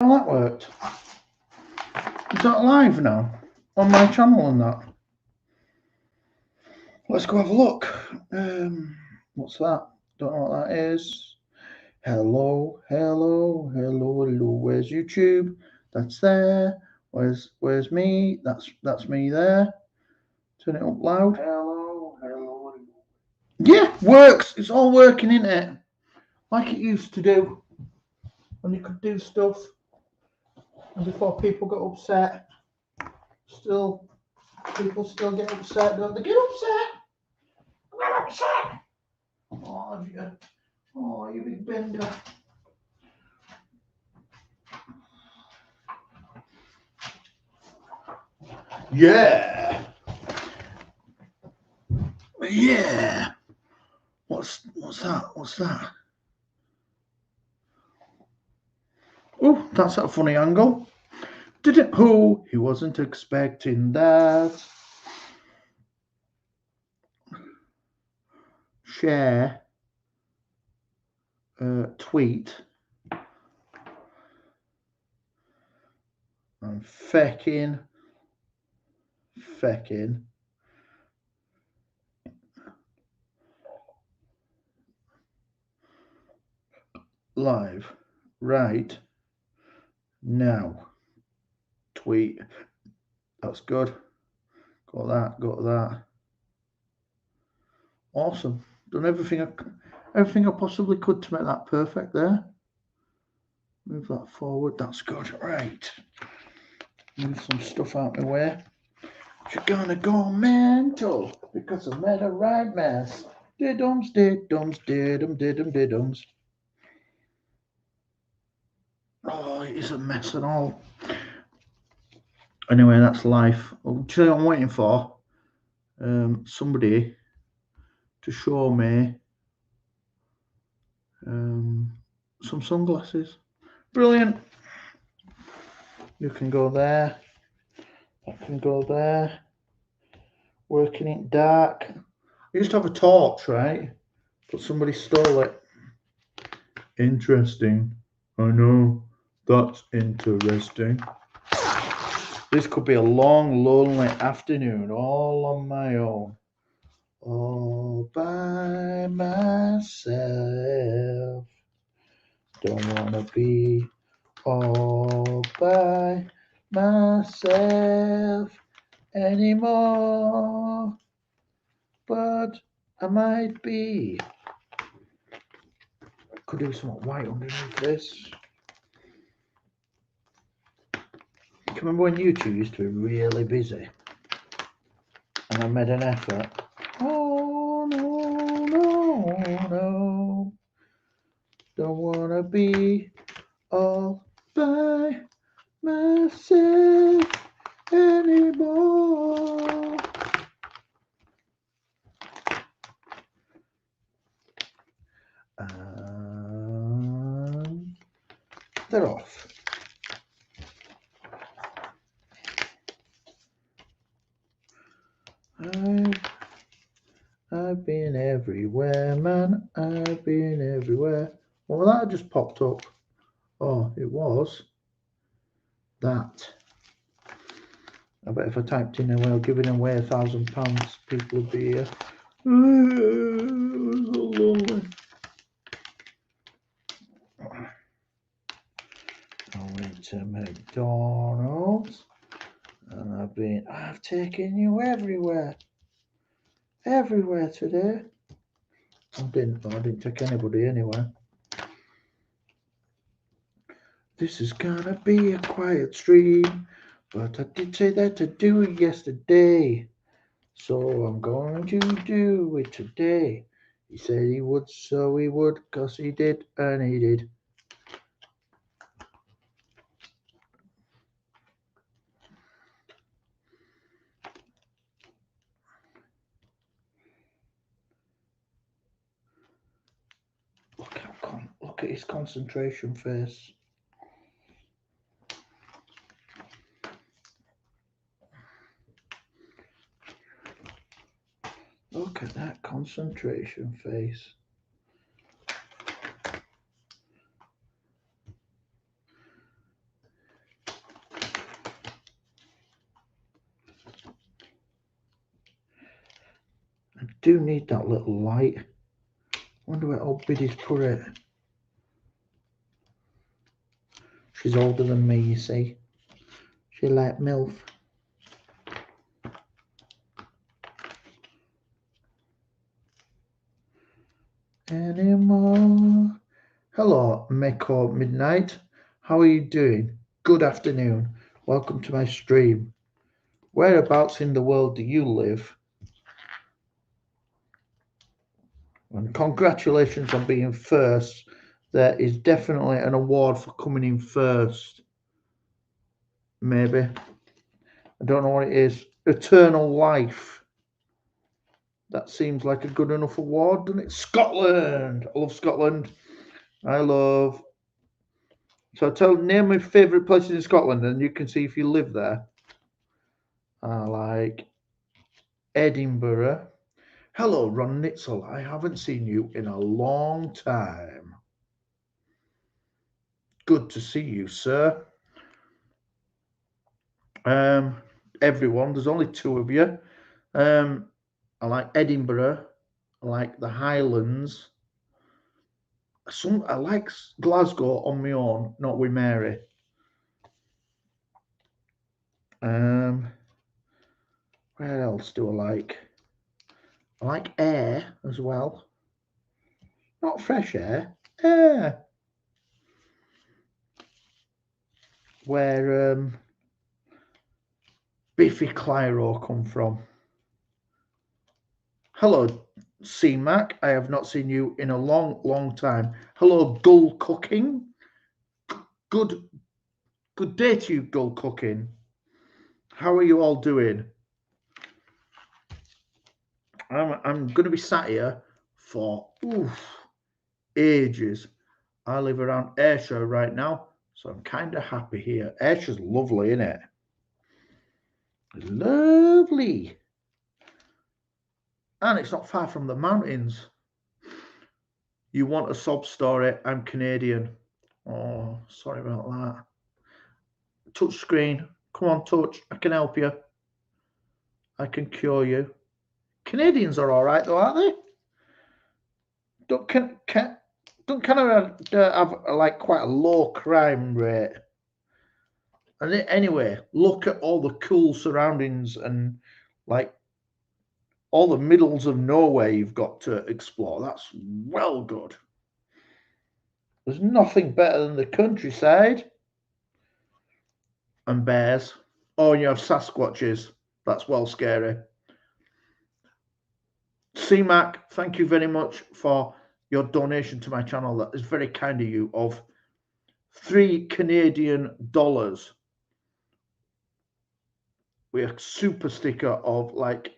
Well, that worked. Is that live now? On my channel and that? Let's go have a look. What's that? Don't know what that is. Hello, hello, hello, hello. Where's YouTube? That's there. Where's me? That's me there. Turn it up loud. Hello, hello, hello. Yeah, works. It's all working, isn't it? Like it used to do. When you could do stuff. And before people got upset. People still get upset, don't they? Get upset! Get upset! Oh, you big bender. Yeah! Yeah! What's that? What's that? Oh, that's a funny angle. Didn't who? He wasn't expecting that. Share. Tweet. I'm fecking. Live. Right. Now. Tweet. That's good. Got that. Awesome. Done everything I possibly could to make that perfect there. Move that forward. That's good. Right. Move some stuff out of my way. You're gonna go mental because I made a right mess. Diddums, diddums, diddum, diddum, diddums. Oh, it is a mess and all. Anyway, that's life. Well, do you know what I'm waiting for? Somebody to show me some sunglasses. Brilliant. You can go there. That can go there. Working it dark. I used to have a torch, right? But somebody stole it. Interesting. I know. That's interesting. This could be a long, lonely afternoon all on my own. All by myself. Don't wanna be all by myself anymore. But I might be. Could do something white underneath this. Can you remember when YouTube used to be really busy? And I made an effort. Oh no. Don't wanna be all by myself anymore. They're off. I've been everywhere, man. I've been everywhere. Well, that just popped up. Oh, it was that. I bet if I typed in well, giving away £1,000, people would be here. So lonely. I went to McDonald's and I've taken you everywhere today. I didn't take anybody anywhere. This is gonna be a quiet stream, but I did say that I'd do it yesterday, so I'm going to do it today. He said he would, so he would, 'cause he did, and he did. Look at his concentration face. Look at that concentration face. do need that little light. Wonder where old Biddy's put it. She's older than me, you see. She like MILF. Anymore. Hello, Meko Midnight. How are you doing? Good afternoon. Welcome to my stream. Whereabouts in the world do you live? And congratulations on being first. There is definitely an award for coming in first. Maybe. I don't know what it is. Eternal life. That seems like a good enough award, doesn't it? Scotland. I love Scotland. I love. So name my favourite places in Scotland, and you can see if you live there. I like Edinburgh. Hello, Ron Nitzel. I haven't seen you in a long time. Good to see you, sir. Everyone, there's only two of you. I like Edinburgh. I like the Highlands. I like Glasgow on my own, not with Mary. Where else do I like? I like Ayr as well. Not fresh air. Ayr. Where Biffy Clyro come from. Hello, C-Mac. I have not seen you in a long, long time. Hello, Gull Cooking. Good day to you, Gull Cooking. How are you all doing? I'm going to be sat here for ages. I live around Ayrshire right now, so I'm kind of happy here. Ayrshire's lovely, isn't it? Lovely. And it's not far from the mountains. You want a sob story? I'm Canadian. Oh, sorry about that. Touch screen. Come on, touch. I can help you. I can cure you. Canadians are all right, though, aren't they? Don't Canada have like quite a low crime rate? And anyway, look at all the cool surroundings and like all the middles of nowhere you've got to explore. That's well good. There's nothing better than the countryside. And bears. Oh, and you have Sasquatches. That's well scary. C-Mac, thank you very much for your donation to my channel. That is very kind of you, of $3 Canadian. With a super sticker of like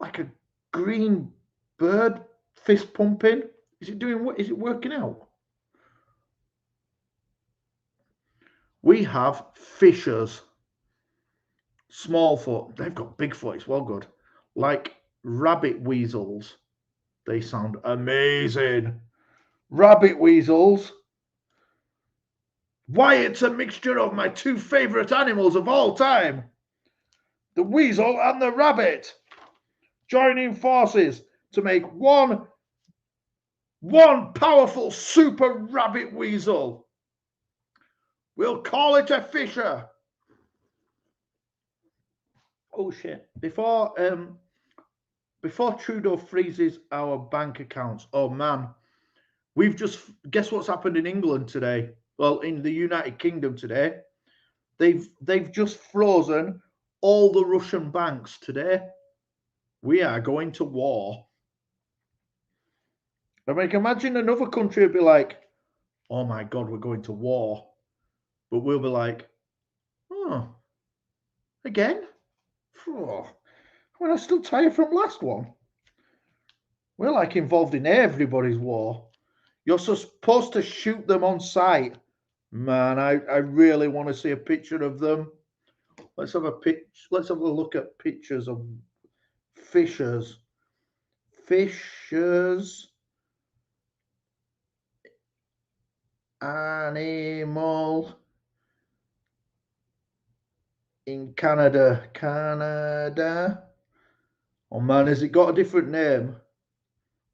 a green bird fist pumping. Is it working out? We have fishers. Smallfoot. They've got Bigfoot. It's well good. Like rabbit weasels. They sound amazing. Rabbit weasels. Why, it's a mixture of my two favorite animals of all time. The weasel and the rabbit. Joining forces to make one powerful super rabbit weasel. We'll call it a fisher. Oh shit. Before Trudeau freezes our bank accounts, oh man, guess what's happened in England today? Well, in the United Kingdom today, they've just frozen all the Russian banks today. We are going to war. I mean, imagine another country would be like, oh my God, we're going to war. But we'll be like, oh, again? Oh, I'm still tired from last one. We're like involved in everybody's war. You're supposed to shoot them on sight. Man, I really want to see a picture of them. Let's have a look at pictures of fishers. Fishers. Animal in Canada. Oh man, has it got a different name?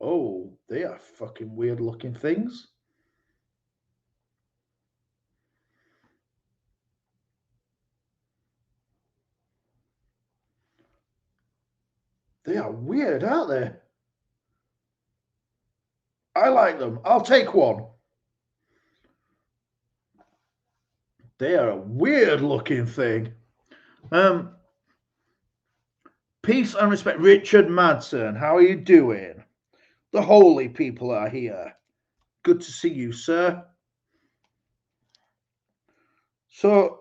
Oh, they are fucking weird looking things. They are weird, aren't they? I like them. I'll take one. They are a weird looking thing. Peace and respect. Richard Madsen, how are you doing? The holy people are here. Good to see you, sir. So,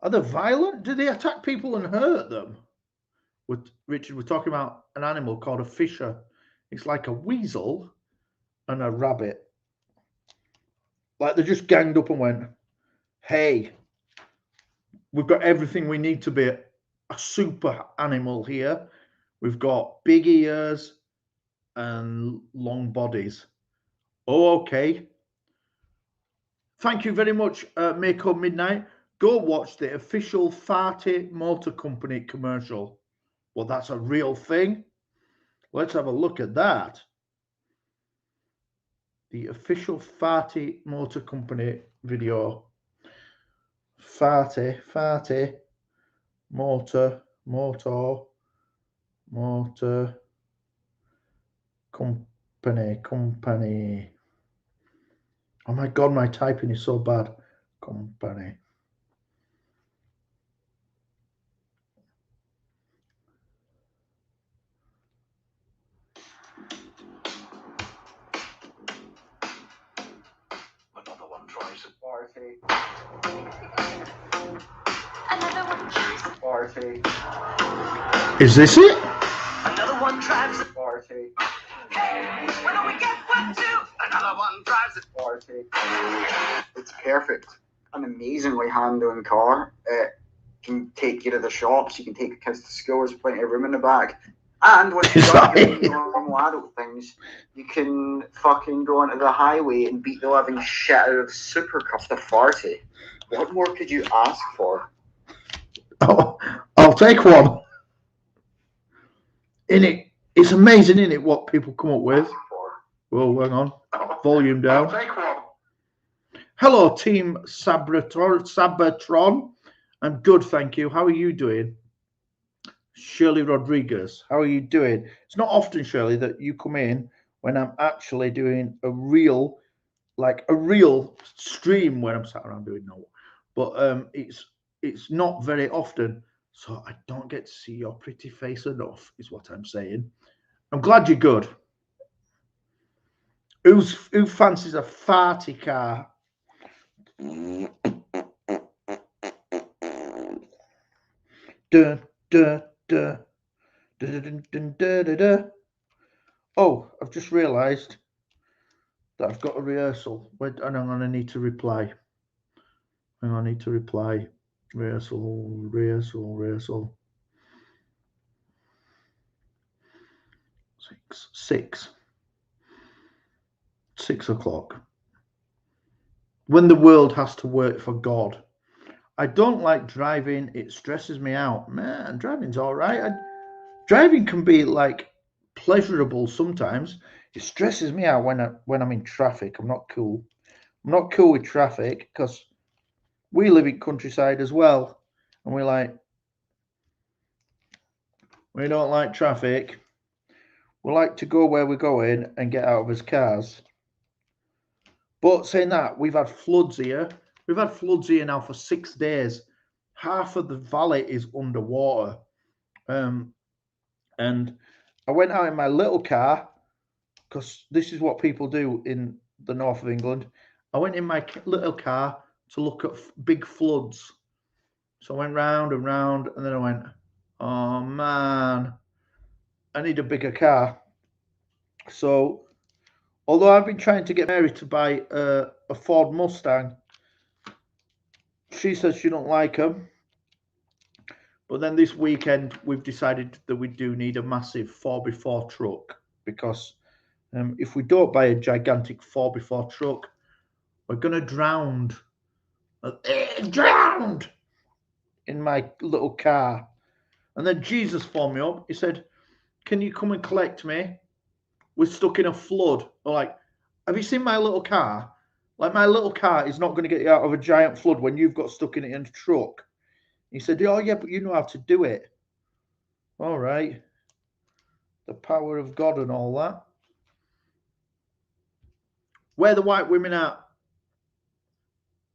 are they violent? Do they attack people and hurt them? Richard, we're talking about an animal called a fisher. It's like a weasel and a rabbit. Like they just ganged up and went, hey, we've got everything we need to be a super animal here. We've got big ears and long bodies. Oh, okay. Thank you very much, Mako Midnight. Go watch the official Farty Motor Company commercial. Well, that's a real thing. Let's have a look at that. The official Farty Motor Company video. Farty Motor Company. Oh my God, my typing is so bad. Company. Another one tries it. Farty. Another one tries it. Farty. Is this it? Another one drives it. Farty. Hey, when do we get one too? Another one drives it. Farty. It's perfect. An amazingly hand-doing car. It can take you to the shops. You can take the kids to school. There's plenty of room in the back. And when you start doing normal adult things, you can fucking go onto the highway and beat the living shit out of supercars. The Farty. What more could you ask for? Oh, I'll take one. It's amazing, isn't it, what people come up with? Whoa, hang on. Volume down. I'll take one. Hello, Team Sabatron. I'm good, thank you. How are you doing? Shirley Rodriguez, how are you doing? It's not often, Shirley, that you come in when I'm actually doing a real stream when I'm sat around doing no. But it's not very often, so I don't get to see your pretty face enough, is what I'm saying. I'm glad you're good. Who fancies a farty car? Dun, dun, dun, dun, dun, dun, dun, dun, dun. Oh, I've just realised that I've got a rehearsal. And I'm going to need to reply. And I need to reply. Rehearsal. 6 o'clock. When the world has to work for God. I don't like driving. It stresses me out. Man, driving's all right. Driving can be like pleasurable sometimes. It stresses me out when I'm in traffic. I'm not cool. I'm not cool with traffic because we live in countryside as well, and we don't like traffic. We like to go where we're going and get out of his cars. But saying that, we've had floods here. We've had floods here now for 6 days. Half of the valley is underwater. And I went out in my little car because this is what people do in the north of England. I went in my little car to look at big floods. So I went round and round, and then I went, oh man, I need a bigger car. So, although I've been trying to get Mary to buy a Ford Mustang, she says she don't like them. But then this weekend, we've decided that we do need a massive 4x4 truck because if we don't buy a gigantic 4x4 truck, we're going to drown. Drowned! in my little car. And then Jesus phoned me up. He said, "Can you come and collect me? We're stuck in a flood." I'm like, "Have you seen my little car? Like, my little car is not going to get you out of a giant flood when you've got stuck in it in a truck." He said, "Oh yeah, but you know how to do it." All right. The power of God and all that. Where the white women at?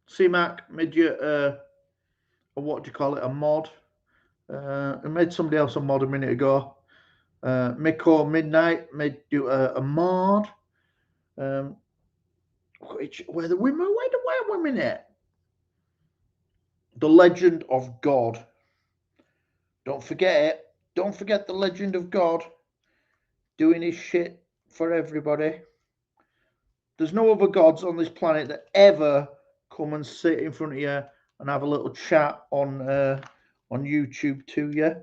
C-Mac made you a what do you call it? A mod. I made somebody else a mod a minute ago. Miko Midnight made you a mod. Where the women? Where the white women at? The Legend of God. Don't forget it. Don't forget the Legend of God. Doing his shit for everybody. There's no other gods on this planet that ever come and sit in front of you and have a little chat on YouTube to you.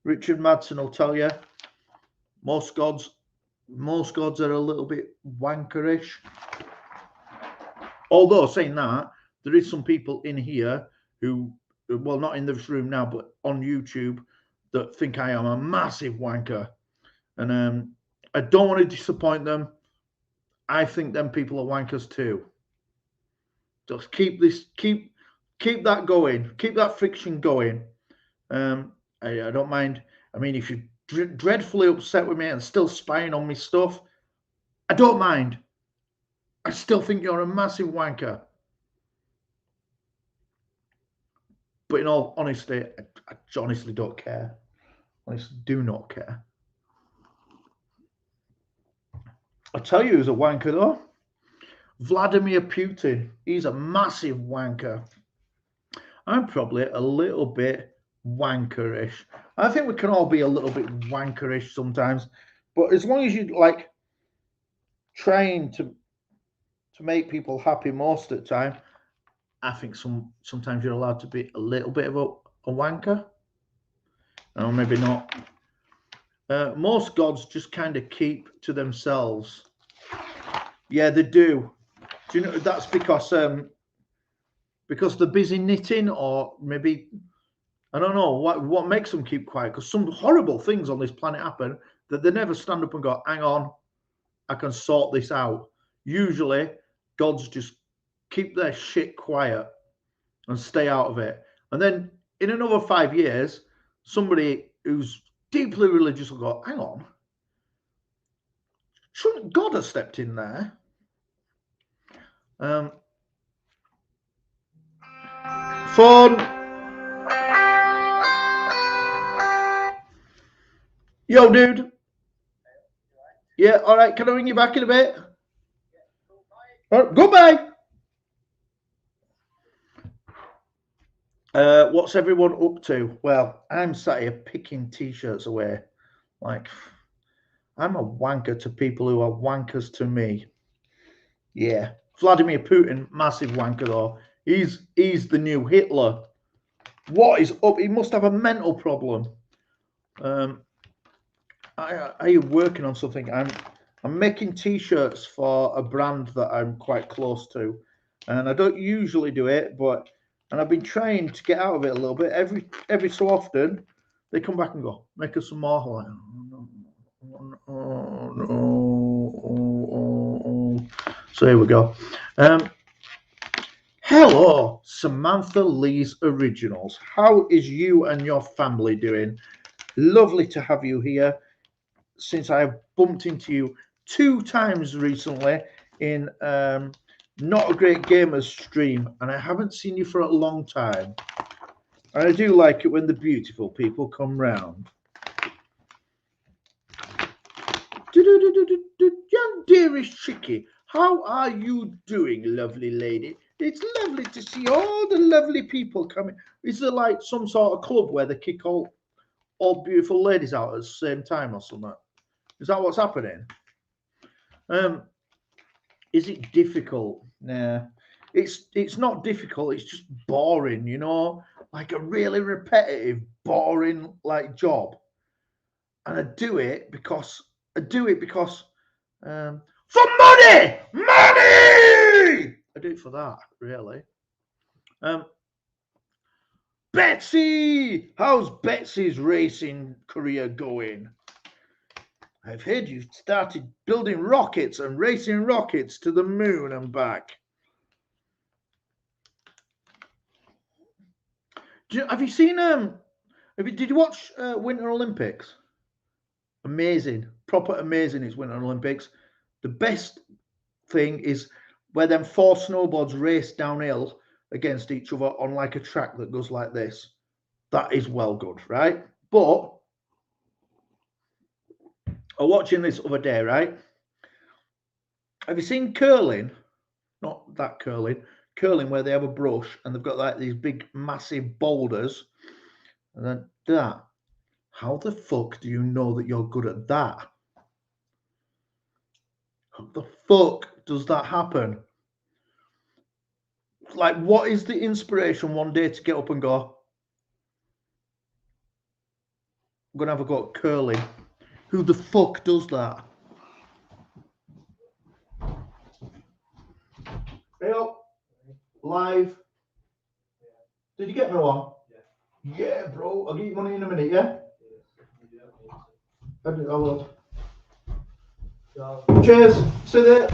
Richard Madsen will tell you most gods are a little bit wankerish. Although saying that, there is some people in here who, well, not in this room now, but on YouTube, that think I am a massive wanker, and I don't want to disappoint them. I think them people are wankers too. Just keep that going, keep that friction going. I don't mind. I mean, if you're dreadfully upset with me and still spying on me stuff, I don't mind. I still think you're a massive wanker. But in all honesty, I honestly don't care. I do not care. I'll tell you who's a wanker though. Vladimir Putin. He's a massive wanker. I'm probably a little bit wankerish. I think we can all be a little bit wankerish sometimes. But as long as you like trying to make people happy most of the time, I think sometimes you're allowed to be a little bit of a wanker. Or maybe not. Most gods just kind of keep to themselves. Yeah, they do. Do you know that's because they're busy knitting, or maybe I don't know what makes them keep quiet? Because some horrible things on this planet happen that they never stand up and go, "Hang on, I can sort this out." Usually, gods just keep their shit quiet and stay out of it. And then in another 5 years, somebody who's deeply religious will go, "Hang on, shouldn't God have stepped in there?" Phone. Yo, dude. Yeah, all right. Can I ring you back in a bit? All right, goodbye. What's everyone up to? Well, I'm sat here picking t-shirts away. Like, I'm a wanker to people who are wankers to me. Yeah. Vladimir Putin, massive wanker though. He's the new Hitler. What is up? He must have a mental problem. Are you working on something? I'm making t-shirts for a brand that I'm quite close to, and I don't usually do it, and I've been trying to get out of it a little bit. Every so often, they come back and go, "Make us some more." Like, no. So here we go. Hello, Samantha Lee's Originals. How is you and your family doing? Lovely to have you here. Since I have bumped into you 2 times recently in Not a Great Gamers stream, and I haven't seen you for a long time. And I do like it when the beautiful people come round. Young dearest Chicky, how are you doing, lovely lady? It's lovely to see all the lovely people coming. Is there like some sort of club where they kick all beautiful ladies out at the same time or something? Is that what's happening? Is it difficult? Nah, it's not difficult. It's just boring, you know, like a really repetitive, boring like job. And I do it because for money. I do it for that, really. Betsy! How's Betsy's racing career going? I've heard you started building rockets and racing rockets to the moon and back. Have you seen did you watch Winter Olympics? Amazing, proper amazing is Winter Olympics. The best thing is where them 4 snowboards race downhill against each other on like a track that goes like this. That is well good, right? But I'm watching this other day, right? Have you seen curling? Not that curling where they have a brush and they've got like these big massive boulders and then that. How the fuck do you know that you're good at that? How the fuck does that happen? Like, what is the inspiration one day to get up and go, I'm going to have a go at curling? Who the fuck does that? Hey up. Live. Did you get me one? Yeah. Yeah, bro. I'll get you money in a minute, yeah? I will. Cheers. See you there.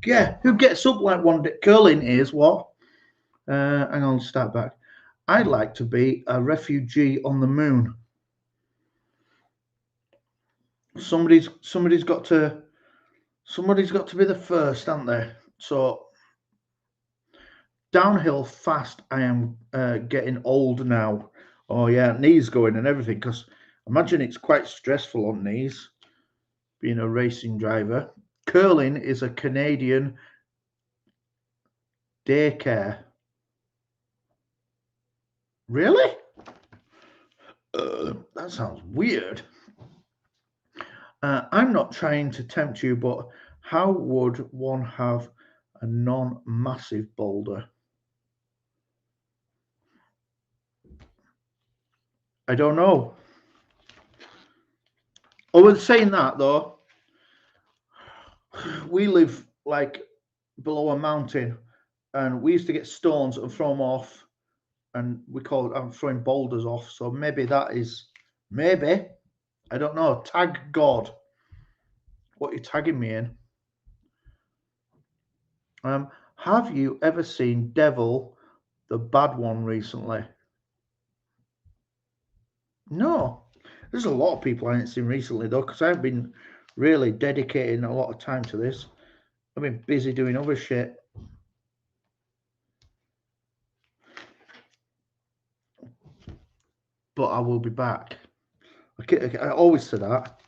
Yeah, who gets up like one day? Curling is what? Hang on, start back. I'd like to be a refugee on the moon. Somebody's got to be the first, haven't they? So downhill fast. I am getting old now. Oh yeah, knees going and everything. Because imagine it's quite stressful on knees being a racing driver. Curling is a Canadian daycare. Really? That sounds weird. I'm not trying to tempt you, but how would one have a non-massive boulder? I don't know. I was saying that though, we live like below a mountain, and we used to get stones and throw them off, and we call it I'm throwing boulders off. So maybe that is I don't know. Tag God. What are you tagging me in? Have you ever seen Devil, the bad one, recently? No. There's a lot of people I haven't seen recently though, because I've been really dedicating a lot of time to this. I've been busy doing other shit. But I will be back. I always say that.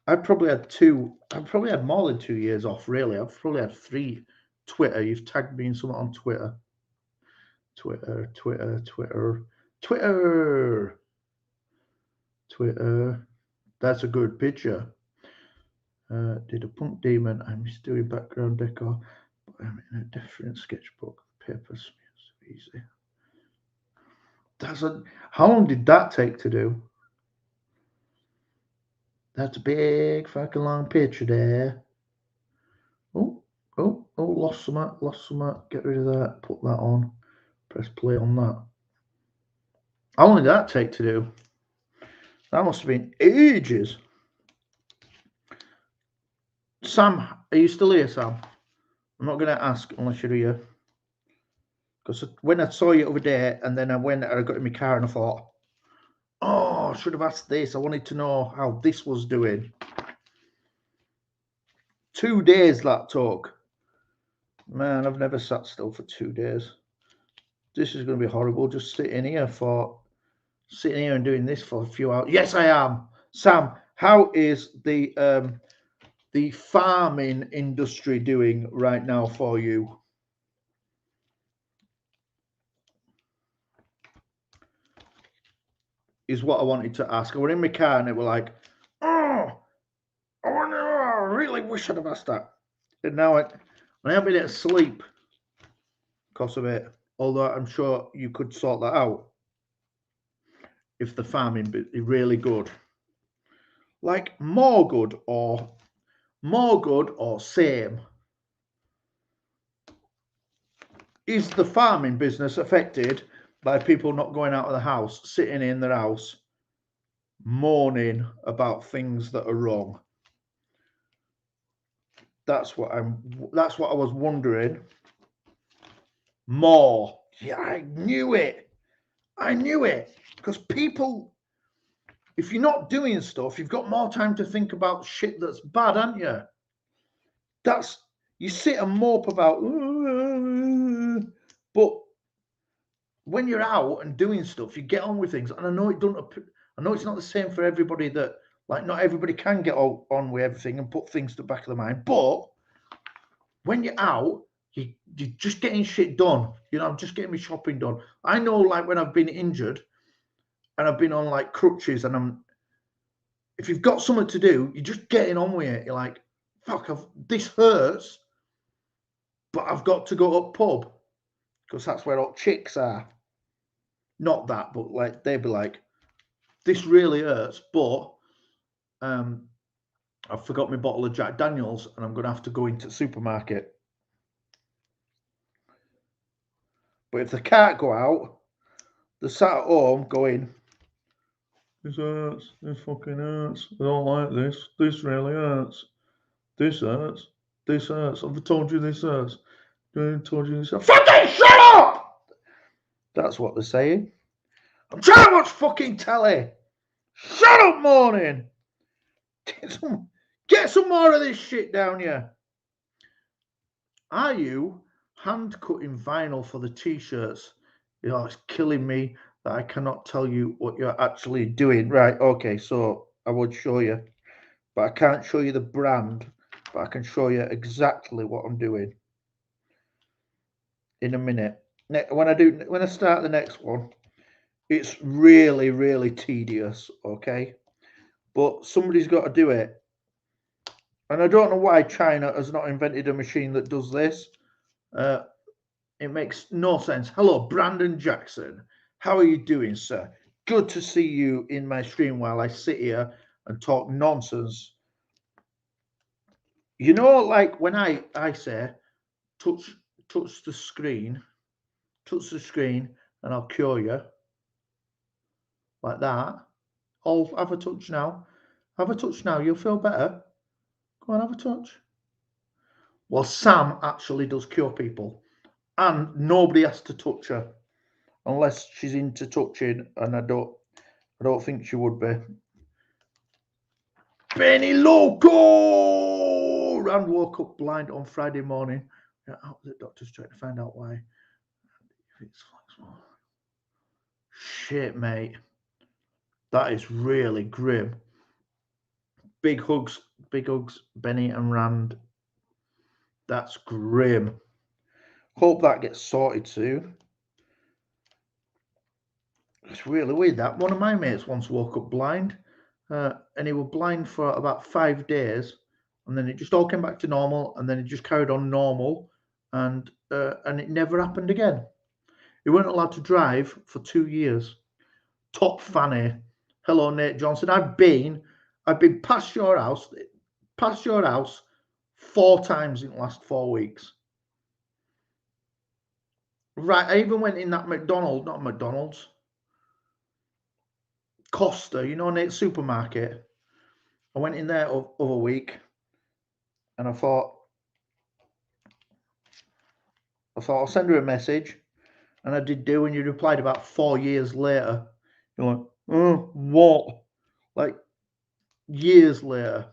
I've probably had more than 2 years off, really. I've probably had 3. Twitter, you've tagged me in something on Twitter. Twitter. That's a good picture. Did a punk demon. I'm just doing background decor, but I'm in a different sketchbook. Paper smears easy. How long did that take to do? That's a big fucking long picture there. Oh, lost some. Get rid of that. Put that on. Press play on that. How long did that take to do? That must have been ages. Sam, are you still here, Sam? I'm not going to ask unless you're here. Because when I saw you over there, and then I got in my car and I thought, oh, I should have asked this. I wanted to know how this was doing. 2 days that took. Man, I've never sat still for 2 days. This is going to be horrible. Just sitting here and doing this for a few hours. Yes, I am. Sam, how is the farming industry doing right now for you? Is what I wanted to ask. I went in my car and it were like, oh, I really wish I'd have asked that. And now I haven't been able to sleep because of it. Although I'm sure you could sort that out if the farming is really good. Like more good or same. is the farming business affected by people not going out of the house, sitting in their house, moaning about things that are wrong? That's what I was wondering. More. Yeah, I knew it. Because people, if you're not doing stuff, you've got more time to think about shit that's bad, haven't you? You sit and mope about, but when you're out and doing stuff, you get on with things. And I know it's not the same for everybody, that like not everybody can get on with everything and put things to the back of the mind. But when you're out, you're just getting shit done. You know, I'm just getting my shopping done. I know, like when I've been injured and I've been on like crutches, and if you've got something to do, you're just getting on with it. You're like, fuck, this hurts, but I've got to go up pub because that's where all chicks are. Not that, but like they'd be like, this really hurts, but I forgot my bottle of Jack Daniels and I'm going to have to go into the supermarket. But if they can't go out, they're sat at home going, this hurts, this fucking hurts, I don't like this, this really hurts, this hurts, this hurts, I've told you this hurts, I've told you this hurts. Fucking shut up! That's what they're saying. I'm trying to watch fucking telly. Shut up, morning. Get some more of this shit down here. Are you hand cutting vinyl for the t-shirts? It's killing me that I cannot tell you what you're actually doing. Right, okay, so I would show you, but I can't show you the brand, but I can show you exactly what I'm doing in a minute. When I start the next one, it's really, really tedious, okay? But somebody's got to do it. And I don't know why China has not invented a machine that does this. It makes no sense. Hello, Brandon Jackson. How are you doing, sir? Good to see you in my stream while I sit here and talk nonsense. You know, like when I say touch the screen, and I'll cure you. Like that. Oh, have a touch now. Have a touch now. You'll feel better. Go on, have a touch. Well, Sam actually does cure people. And nobody has to touch her. Unless she's into touching, and I don't think she would be. Benny Loco! Rand woke up blind on Friday morning. The doctor's trying to find out why. Shit, mate. That is really grim. Big hugs, Benny and Rand. That's grim. Hope that gets sorted soon. It's really weird that one of my mates once woke up blind, and he was blind for about 5 days, and then it just all came back to normal, and then it just carried on normal, and it never happened again. He weren't allowed to drive for 2 years. Top fanny. Hello, Nate Johnson. I've been past your house 4 times in the last 4 weeks. Right, I even went in that McDonald's. Costa, you know, Nate's supermarket. I went in there other week, and I thought I'll send her a message, and I did do, and you replied about 4 years later. You're like, oh, what? Like years later.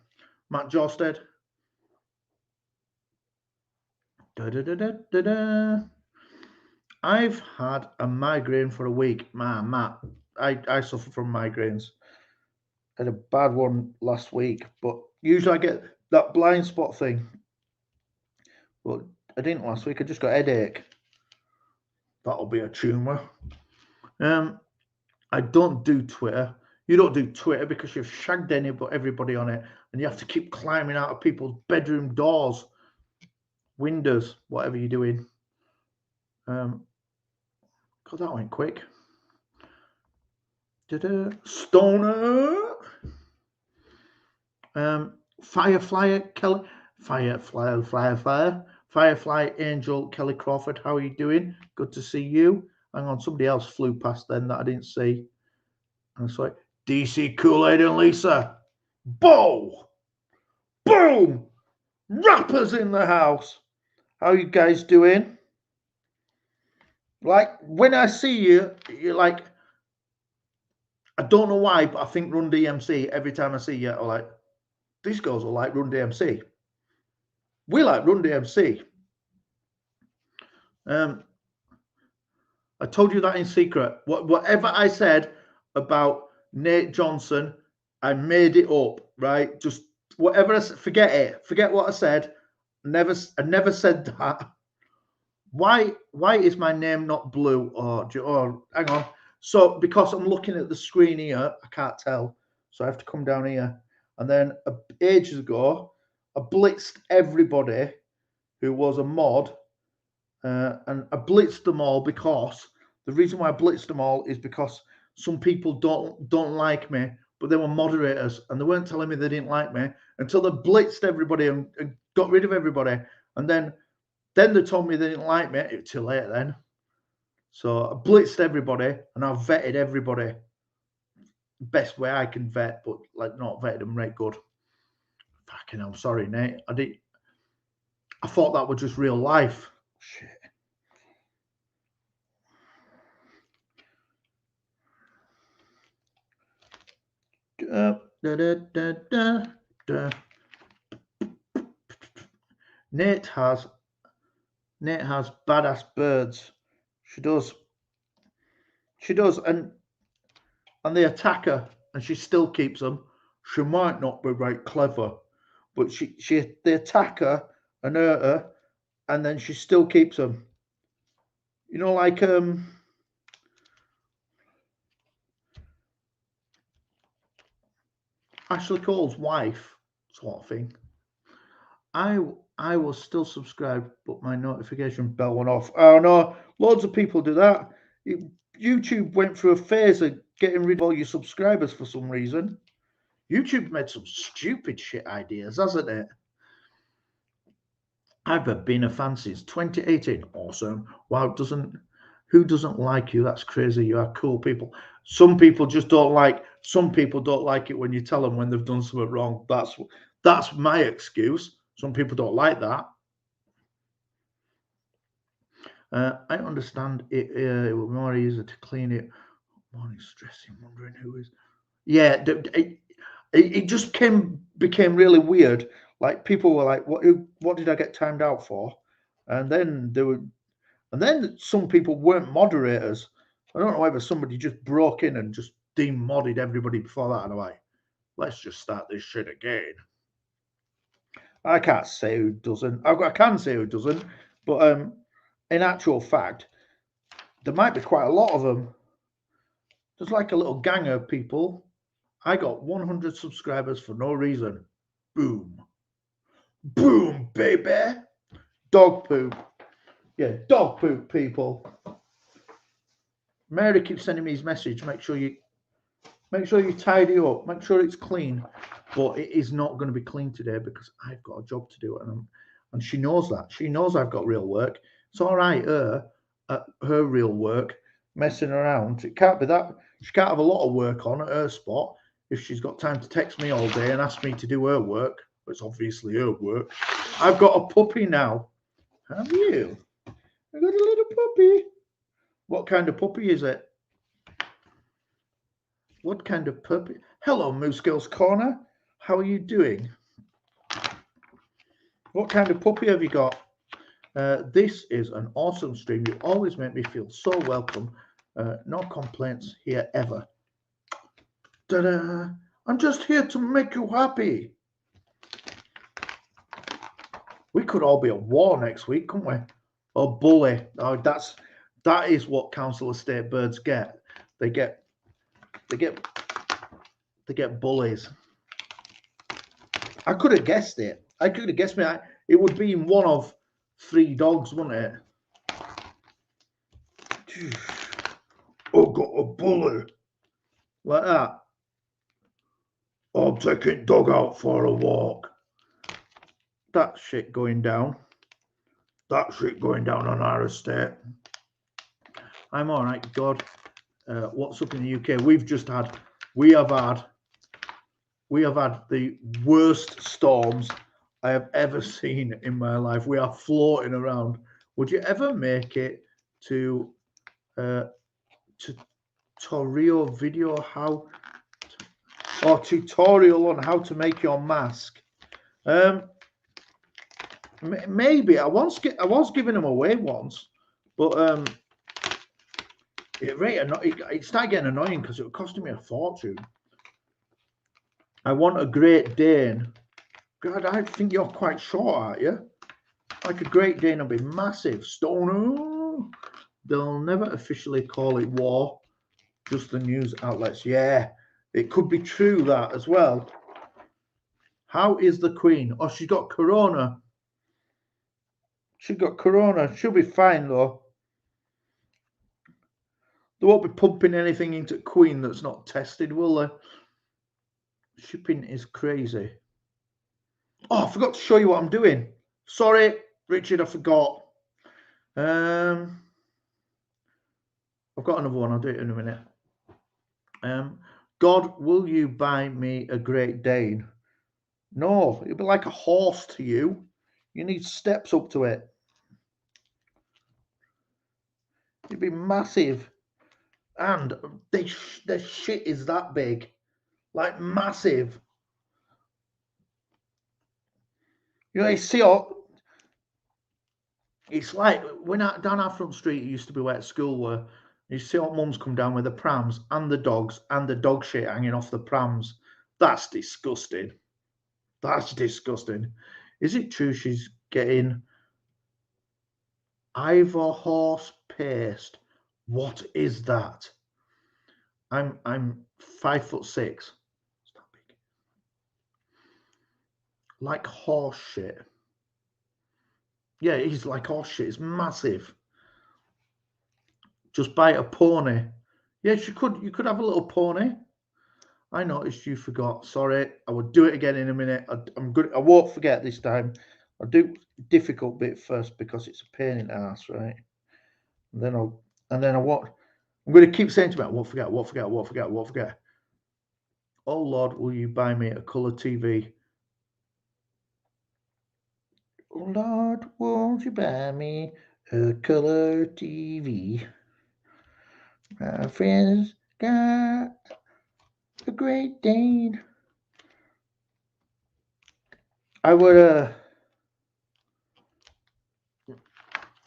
Matt Josted. I've had a migraine for a week. Man, Matt, I suffer from migraines. I had a bad one last week, but usually I get that blind spot thing. But I didn't last week. I just got a headache. That'll be a tumour. I don't do Twitter. You don't do Twitter because you've shagged everybody on it, and you have to keep climbing out of people's bedroom doors, windows, whatever you're doing. God, that went quick. Stoner. Fireflyer Kelly. Fireflyer. Firefly Angel Kelly Crawford, how are you doing? Good to see you. Hang on, somebody else flew past then that I didn't see. And it's like DC Kool-Aid and Lisa. Boom! Boom! Rappers in the house. How you guys doing? Like, when I see you, you're like, I don't know why, but I think Run DMC, every time I see you, I'm like, these girls are like Run DMC. We like Run DMC. I told you that in secret. Whatever I said about Nate Johnson, I made it up, right? Just whatever I said, forget it. Forget what I said. I never said that. Why is my name not blue? Or hang on. So because I'm looking at the screen here, I can't tell. So I have to come down here. And then ages ago, I blitzed everybody who was a mod. And I blitzed them all because the reason why I blitzed them all is because some people don't like me, but they were moderators and they weren't telling me they didn't like me until they blitzed everybody and got rid of everybody. And then they told me they didn't like me. It was too late then. So I blitzed everybody and I vetted everybody best way I can vet, but like not vetted them right good. Fucking hell, sorry, Nate. I thought that was just real life. Shit. Nate has badass birds. She does, and they attack her, and she still keeps them. She might not be very clever, but they attack her and hurt her, and then she still keeps them. You know, like Ashley Cole's wife, sort of thing. I was still subscribed, but my notification bell went off. Oh no, loads of people do that. YouTube went through a phase of getting rid of all your subscribers for some reason. YouTube made some stupid shit ideas, hasn't it? I've been a fan since 2018. Awesome. Wow, who doesn't like you? That's crazy. You are cool people. Some people just don't like. Some people don't like it when you tell them when they've done something wrong. That's my excuse. Some people don't like that. I understand it will be more easier to clean it. Morning stressing, wondering who is. Yeah, it just became really weird. Like people were like, "What did I get timed out for?" And then some people weren't moderators. I don't know whether somebody just broke in and just demodded everybody before that. And I'm like, let's just start this shit again. I can't say who doesn't. I can say who doesn't, but in actual fact, there might be quite a lot of them. There's like a little gang of people. I got 100 subscribers for no reason. Boom. Boom, baby. Dog poop. Yeah, dog poop, people. Mary keeps sending me his message. Make sure you tidy up. Make sure it's clean. But it is not going to be clean today because I've got a job to do, and she knows that. She knows I've got real work. It's all right, her real work messing around. It can't be that. She can't have a lot of work on at her spot if she's got time to text me all day and ask me to do her work. It's obviously her work. I've got a puppy now. Have you? I got a little puppy. What kind of puppy is it? What kind of puppy? Hello, Moose Girls Corner. How are you doing? What kind of puppy have you got? This is an awesome stream. You always make me feel so welcome. No complaints here ever. Ta-da! I'm just here to make you happy. We could all be at war next week, couldn't we? Or bully. Oh, that is what council estate birds get. They get bullies. I could have guessed it. I could have guessed it. It would be in one of 3 dogs, wouldn't it? I got a bully. Like that. I'm taking dog out for a walk. That shit going down. That shit going down on our estate. I'm all right, God. What's up in the UK? We have had the worst storms I have ever seen in my life. We are floating around. Would you ever make it to Torrio video or tutorial on how to make your mask? Maybe I was giving them away once, but it started getting annoying because it was costing me a fortune. I want a Great Dane. God, I think you're quite short, aren't you? Like a Great Dane would be massive. Stoner. They'll never officially call it war, just the news outlets. Yeah, it could be true that as well. How is the Queen? Oh, she's got corona. She's got corona. She'll be fine though. They won't be pumping anything into Queen that's not tested, will they? Shipping is crazy. Oh, I forgot to show you what I'm doing. Sorry, Richard, I forgot. I've got another one. I'll do it in a minute. God, will you buy me a Great Dane? No, it'll be like a horse to you. You need steps up to it. It'd be massive. And their shit is that big. Like massive. You know, you see it's like when down our front street, it used to be where at school were. You see all mums come down with the prams and the dogs and the dog shit hanging off the prams. That's disgusting. That's disgusting. Is it true she's getting Ivor horse paste? What is that? I'm 5'6". It's that big. Like horse shit. Yeah, he's like horse shit. It's massive. Just buy a pony. Yes, you could have a little pony. I noticed you forgot. Sorry, I will do it again in a minute. I'm good. I won't forget this time. I'll do difficult bit first because it's a pain in the ass, right? And then I'm going to keep saying to me, I won't forget. Oh Lord, will you buy me a colour TV? Oh Lord, won't you buy me a colour TV? My friends got a Great Dane. I would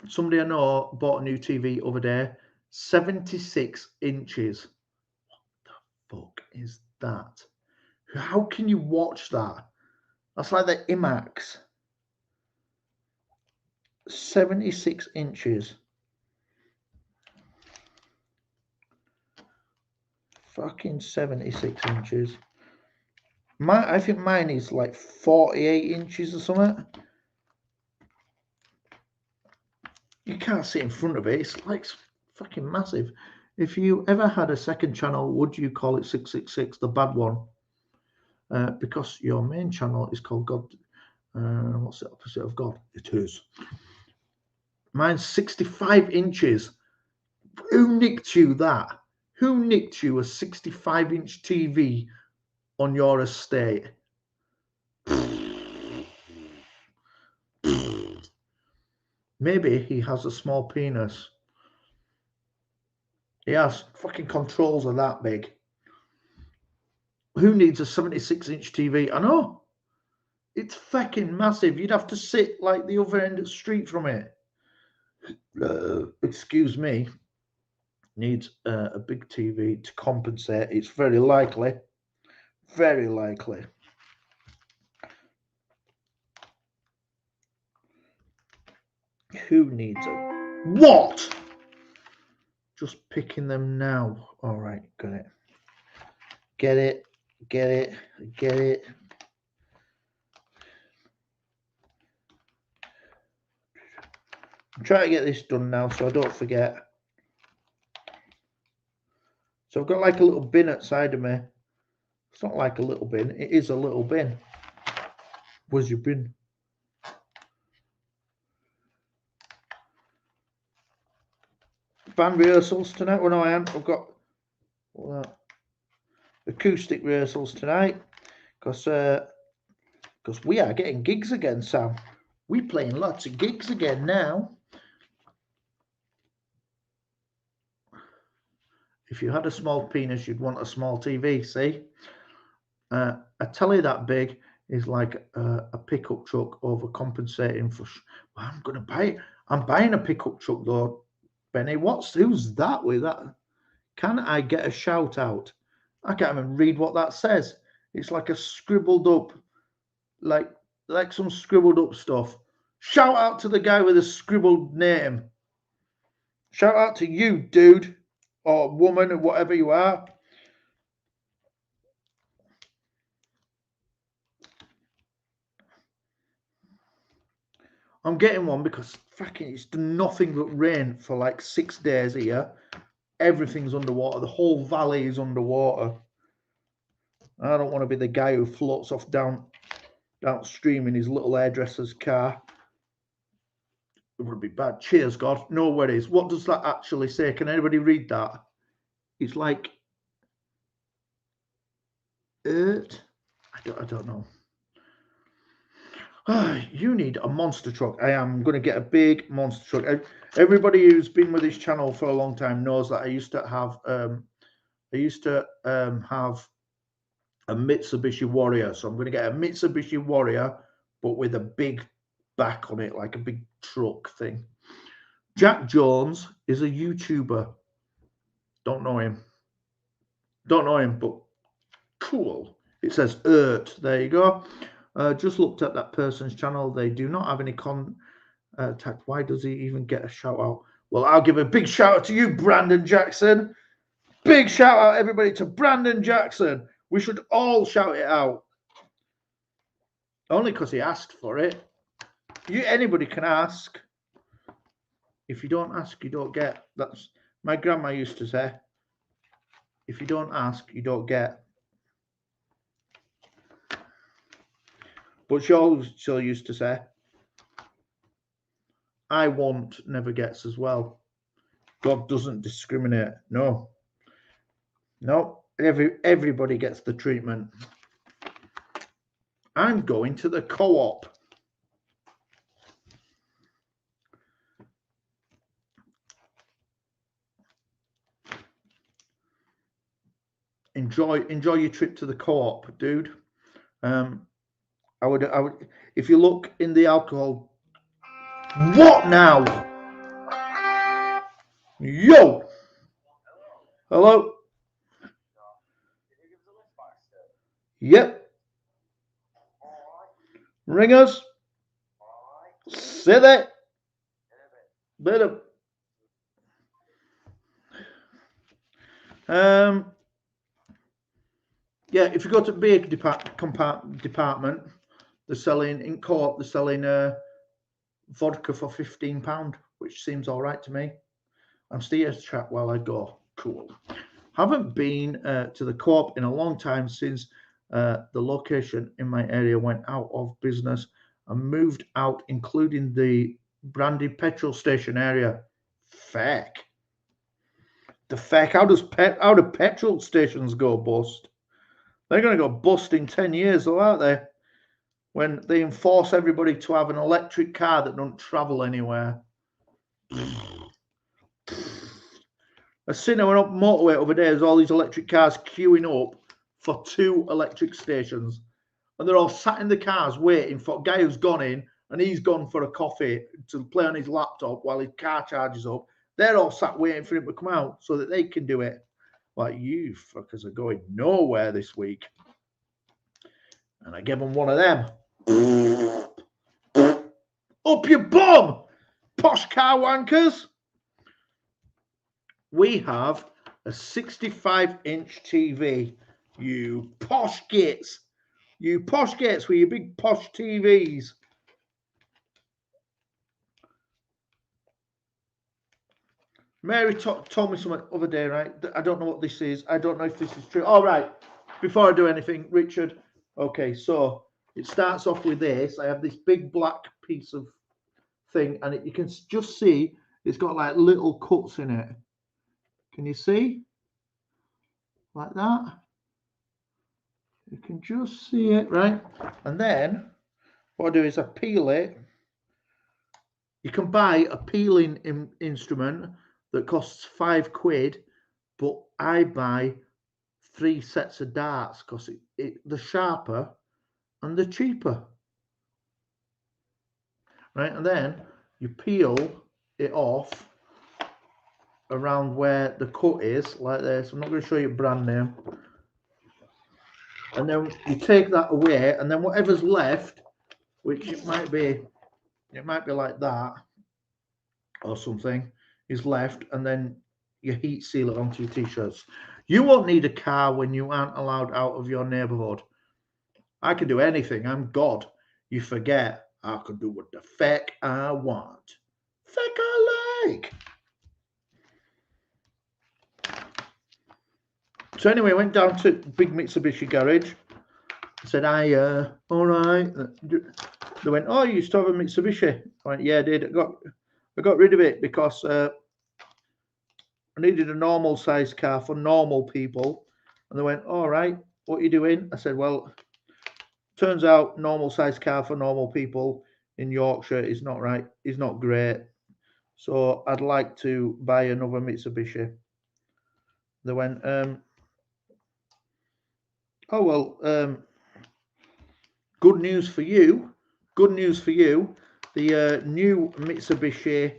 somebody I know bought a new TV over there, 76 inches. What the fuck is that? How can you watch that? That's like the IMAX. 76 inches. Fucking 76 inches. I think mine is like 48 inches or something. You can't see in front of it. It's like fucking massive. If you ever had a second channel, would you call it 666, the bad one? Because your main channel is called God. What's the opposite of God? It is. Mine's 65 inches. Who nicked you that? Who nicked you a 65-inch TV on your estate? Maybe he has a small penis. He has fucking controls are that big. Who needs a 76-inch TV? I know. It's fucking massive. You'd have to sit like the other end of the street from it. Excuse me. Needs a big TV to compensate. It's very likely. Very likely. Who needs a... What? Just picking them now. All right, got it. Get it. Get it. Get it. I'm trying to get this done now so I don't forget. So I've got like a little bin outside of me. It's not like a little bin. It is a little bin. Where's your bin? band rehearsals tonight. Well, no, I haven't. I've got acoustic rehearsals tonight because we are getting gigs again, Sam. We're playing lots of gigs again now. If you had a small penis, you'd want a small TV. See, a telly that big is like a pickup truck overcompensating for. I'm going to buy it. I'm buying a pickup truck though, Benny. Who's that with that? Can I get a shout out? I can't even read what that says. It's like a scribbled up, like some scribbled up stuff. Shout out to the guy with a scribbled name. Shout out to you, dude, or woman, or whatever you are. I'm getting one because fucking it's done nothing but rain for like 6 days here. Everything's underwater. The whole valley is underwater. I don't want to be the guy who floats off downstream in his little hairdresser's car. It would be bad. Cheers, God. No worries. What does that actually say? Can anybody read that? It's like it. I don't know. You need a monster truck. I am going to get a big monster truck. Everybody who's been with this channel for a long time knows that I used to have a Mitsubishi Warrior. So I'm going to get a Mitsubishi Warrior, but with a big back on it, like a big truck thing. Jack Jones is a YouTuber. Don't know him, but cool. It says Earth. There you go. Just looked at that person's channel. They do not have any contact. Why does he even get a shout out? Well, I'll give a big shout out to you, Brandon Jackson. Big shout out, everybody, to Brandon Jackson. We should all shout it out. Only because he asked for it. Anybody can ask. If you don't ask, you don't get. That's my grandma used to say. If you don't ask, you don't get. But she also used to say, I want never gets as well. God doesn't discriminate. No. Everybody gets the treatment. I'm going to the co-op. Enjoy your trip to the co-op, dude. I would, if you look in the alcohol. What now? Yo! Hello? Yep. Ringers? Sit there. Bit of. Yeah, if you go to beer department, they're selling in co-op. They're selling vodka for £15, which seems all right to me. I'm still here to chat while I go. Cool. Haven't been to the co-op in a long time since the location in my area went out of business and moved out, including the Brandy petrol station area. Feck. The feck. How do petrol stations go bust? They're going to go bust in 10 years, though, aren't they? When they enforce everybody to have an electric car that don't travel anywhere. I seen on up motorway over there, there's all these electric cars queuing up for 2 electric stations. And they're all sat in the cars waiting for a guy who's gone in and he's gone for a coffee to play on his laptop while his car charges up. They're all sat waiting for him to come out so that they can do it. Like, you fuckers are going nowhere this week. And I give them one of them. Up your bum, posh car wankers. We have a 65-inch TV. You posh gits. You posh gits with your big posh TVs. Mary told me something the other day, right? I don't know what this is. I don't know if this is true. All right. Before I do anything, Richard. Okay, so it starts off with this. I have this big black piece of thing, and you can just see It's got like little cuts in it. Can you see? Like that. You can just see it, right? And then what I do is I peel it. You can buy a peeling instrument that costs £5, but I buy 3 sets of darts because they're sharper and they're cheaper. Right, and then you peel it off around where the cut is, like this. I'm not going to show you brand name. And then you take that away, and then whatever's left, which it might be like that or something, is left, and then you heat seal it onto your t-shirts. You won't need a car when you aren't allowed out of your neighborhood. I can do anything. I'm God. You forget I can do what the feck I want. Feck I like. So anyway, I went down to big Mitsubishi garage. I said, all right. They went, oh, you used to have a Mitsubishi. I went, yeah, I did. I got rid of it because I needed a normal sized car for normal people. And they went, all right, what are you doing? I said, well, turns out normal sized car for normal people in Yorkshire is not right. Is not great. So I'd like to buy another Mitsubishi. They went, oh, well, good news for you. Good news for you. The new Mitsubishi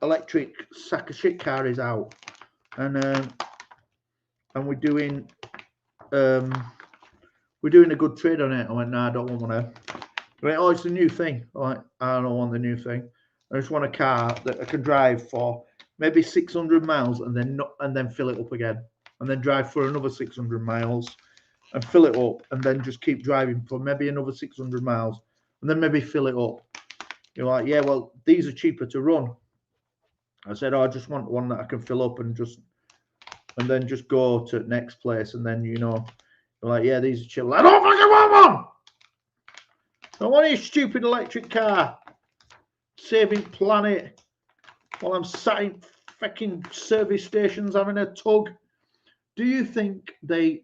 electric sack of shit car is out. And we're doing a good trade on it. I went, no, I don't want one. I went, oh, it's a new thing. I went, I don't want the new thing. I just want a car that I can drive for maybe 600 miles and then fill it up again, and then drive for another 600 miles and fill it up, and then just keep driving for maybe another 600 miles and then maybe fill it up. You're like, yeah, well, these are cheaper to run. I said, oh, I just want one that I can fill up and then just go to the next place, and then you're like, yeah, these are chill. I don't fucking want one. I don't want your stupid electric car saving planet while I'm sat in fucking service stations having a tug. Do you think they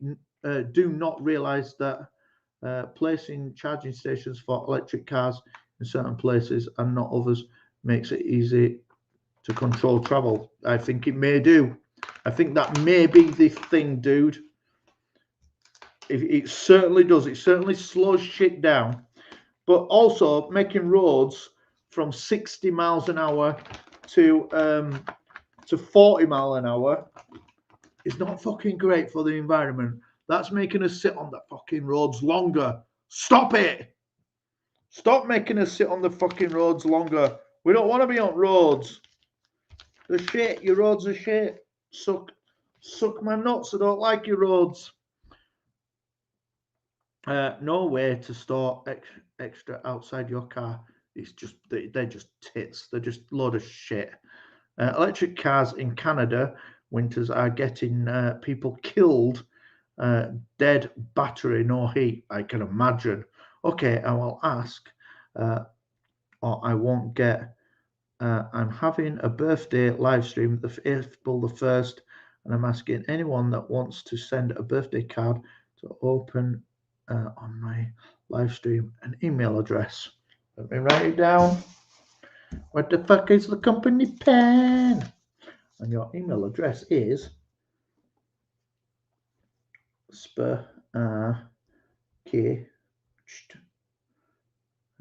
do not realise that placing charging stations for electric cars in certain places and not others makes it easy to control travel? I think it may do. I think that may be the thing, dude. It certainly does. It certainly slows shit down. But also making roads from 60 miles an hour to 40 miles an hour is not fucking great for the environment. That's making us sit on the fucking roads longer. Stop it. Stop making us sit on the fucking roads longer. We don't want to be on roads. They're shit. Your roads are shit. Suck my nuts. I don't like your roads. No way to store extra outside your car. It's just they're just tits. They're just a load of shit. Electric cars in Canada winters are getting people killed. Dead battery, no heat. I can imagine. Okay, I will ask, or I won't get. I'm having a birthday live stream April the 1st, and I'm asking anyone that wants to send a birthday card to open on my live stream an email address. Let me write it down. What the fuck is the company pen? And your email address is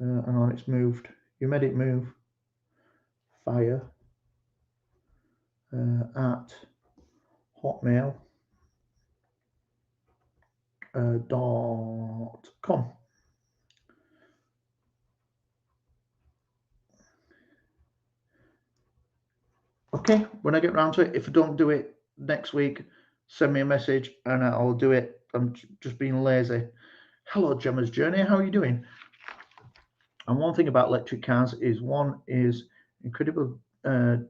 hang on, it's moved. You made it move. Fire at hotmail.com. Okay, when I get round to it, if I don't do it next week, send me a message and I'll do it. I'm just being lazy. Hello, Gemma's Journey. How are you doing? And one thing about electric cars is incredibly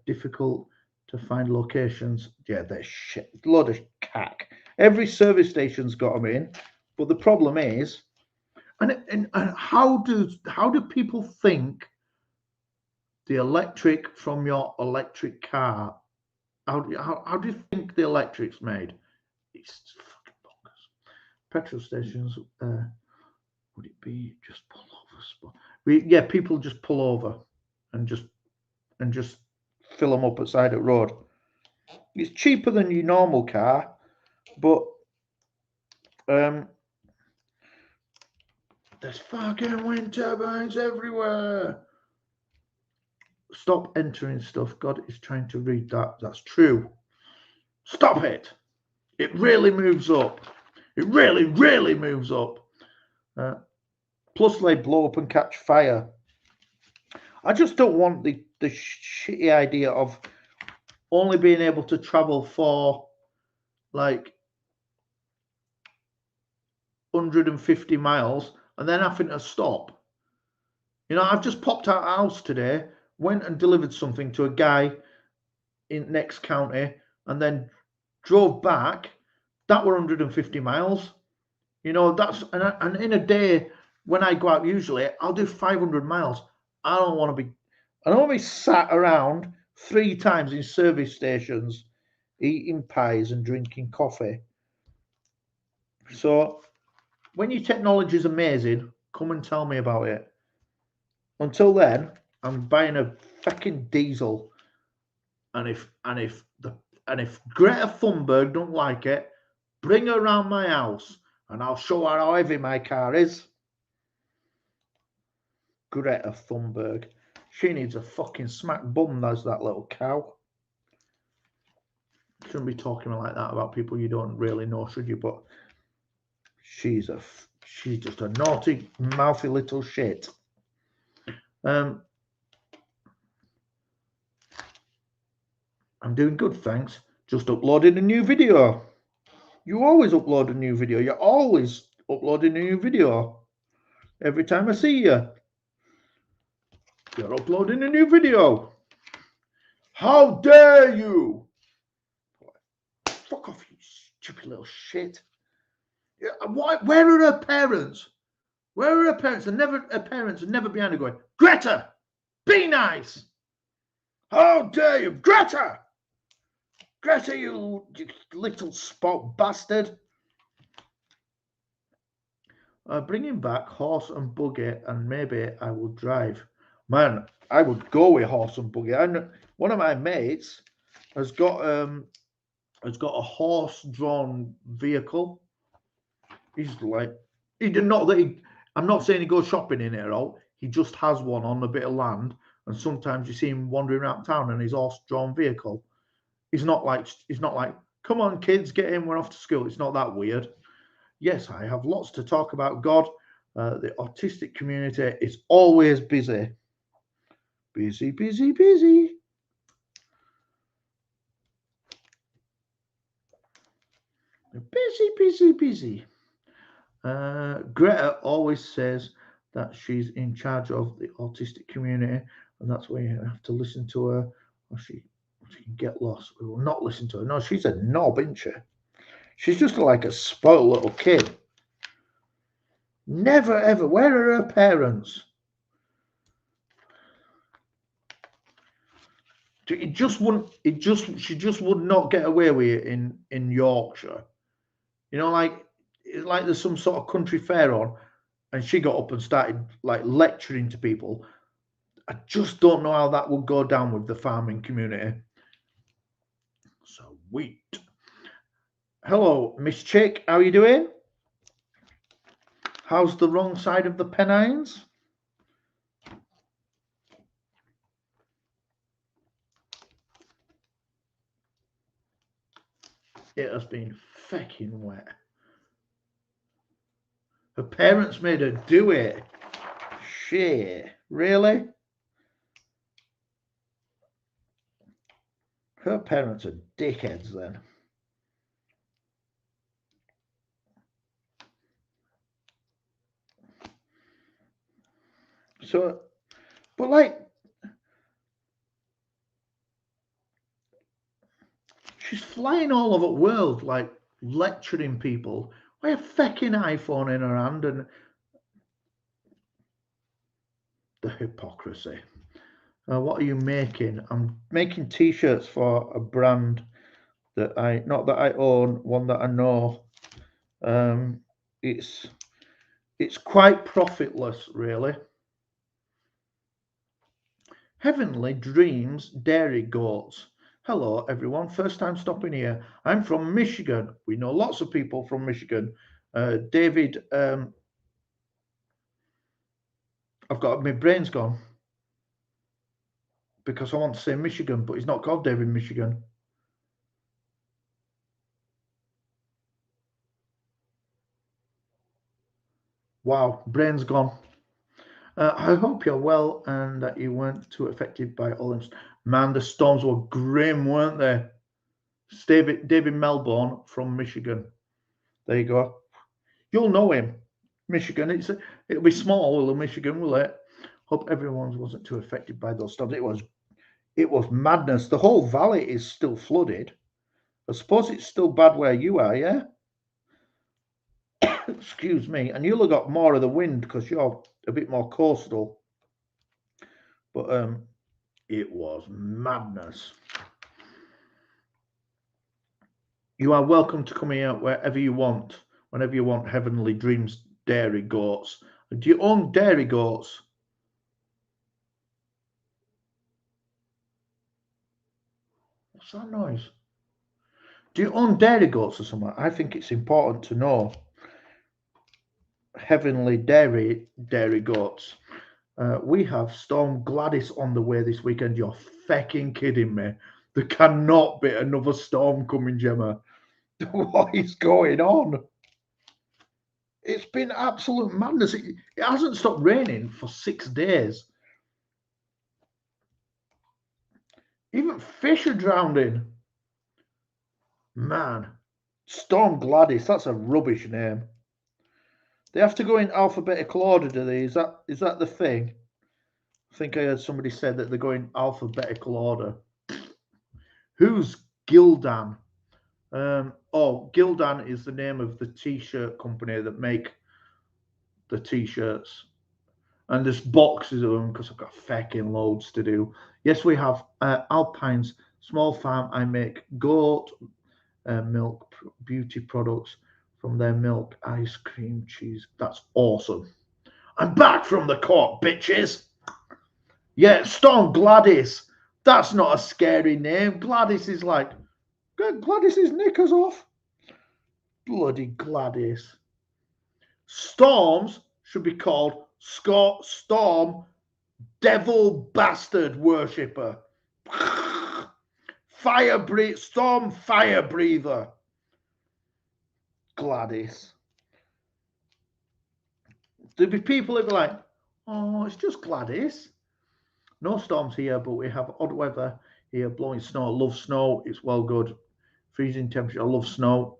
difficult to find locations. Yeah, they're shit. A lot of cack. Every service station's got them in, but the problem is, and how do people think the electric from your electric car. How do you think the electric's made? It's fucking bonkers. Petrol stations, would it be just pull over spot? Yeah, people just pull over and just fill them up at side of the road. It's cheaper than your normal car, but there's fucking wind turbines everywhere. Stop entering stuff. God is trying to read that. That's true. Stop it. It really moves up. It really, really moves up. Plus, they blow up and catch fire. I just don't want the shitty idea of only being able to travel for like 150 miles and then having to stop. You know, I've just popped out of the house today, went and delivered something to a guy in next county, and then drove back. That were 150 miles. You know, that's and in a day when I go out usually, I'll do 500 miles. I don't want to be sat around 3 times in service stations eating pies and drinking coffee. So when your technology is amazing, come and tell me about it. Until then, I'm buying a fucking diesel. And if Greta Thunberg don't like it, bring her around my house and I'll show her how heavy my car is. Greta Thunberg. She needs a fucking smack bum, there's that little cow. Shouldn't be talking like that about people you don't really know, should you? But she's just a naughty, mouthy little shit. I'm doing good, thanks. Just uploaded a new video. You always upload a new video. You're always uploading a new video. Every time I see you, you're uploading a new video. How dare you? Fuck off, you stupid little shit. Yeah, where are her parents? Where are her parents? Her parents are never behind her going, Greta, be nice. How dare you, Greta? Greta, you little spot bastard. Bringing back horse and buggy, and maybe I will drive. Man, I would go with horse and buggy. One of my mates has got a horse-drawn vehicle. He's like, I'm not saying he goes shopping in it at all. He just has one on a bit of land, and sometimes you see him wandering around town in his horse-drawn vehicle. He's not like, come on, kids, get in, we're off to school. It's not that weird. Yes, I have lots to talk about God. The autistic community is always busy. Busy, busy, busy. Busy, busy, busy. Greta always says that she's in charge of the autistic community, and that's why you have to listen to her, or she can get lost. We will not listen to her. No, she's a knob, isn't she? She's just like a spoiled little kid. Never ever. Where are her parents? She just would not get away with it in Yorkshire. You know, like there's some sort of country fair on, and she got up and started like lecturing to people. I just don't know how that would go down with the farming community. Sweet. Hello, Miss Chick. How are you doing? How's the wrong side of the Pennines? It has been fucking wet. Her parents made her do it. Shit. Really? Her parents are dickheads then. So, but like, she's flying all over the world, like lecturing people with a fucking iPhone in her hand, and the hypocrisy. What are you making? I'm making t-shirts for a brand that not that I own, one that I know. It's quite profitless, really. Heavenly Dreams Dairy Goats. Hello, everyone. First time stopping here. I'm from Michigan. We know lots of people from Michigan. David, I've got my brain's gone because I want to say Michigan, but he's not called David Michigan. Wow, brain's gone. I hope you're well and that you weren't too affected by all them. Man, the storms were grim, weren't they? David Melbourne from Michigan. There you go. You'll know him. Michigan. It'll be small, will Michigan, will it? Hope everyone wasn't too affected by those storms. It was madness. The whole valley is still flooded. I suppose it's still bad where you are, yeah? Excuse me. And you'll have got more of the wind because you're a bit more coastal. But it was madness. You are welcome to come here wherever you want, whenever you want. Heavenly Dreams Dairy Goats. Do you own dairy goats? What's that noise? Do you own dairy goats or something? I think it's important to know. Heavenly Dairy Goats. We have Storm Gladys on the way this weekend. You're fucking kidding me. There cannot be another storm coming, Gemma. What is going on? It's been absolute madness. It hasn't stopped raining for 6 days. Even fish are drowning. Man, Storm Gladys, that's a rubbish name. They have to go in alphabetical order, do they? Is that the thing? I think I heard somebody say that they're going alphabetical order. Who's Gildan? Gildan is the name of the t-shirt company that make the t-shirts. And there's boxes of them because I've got fucking loads to do. Yes, we have Alpine's small farm. I make goat milk beauty products from their milk, ice cream, cheese. That's awesome. I'm back from the court, bitches. Yeah, Storm Gladys. That's not a scary name. Gladys is like, Gladys's knickers off. Bloody Gladys. Storms should be called Storm Devil Bastard Worshipper. Storm Fire Breather. Gladys. There'll be people who'll be like, oh, it's just Gladys. No storms here, but we have odd weather here, blowing snow. I love snow. It's well good. Freezing temperature. I love snow.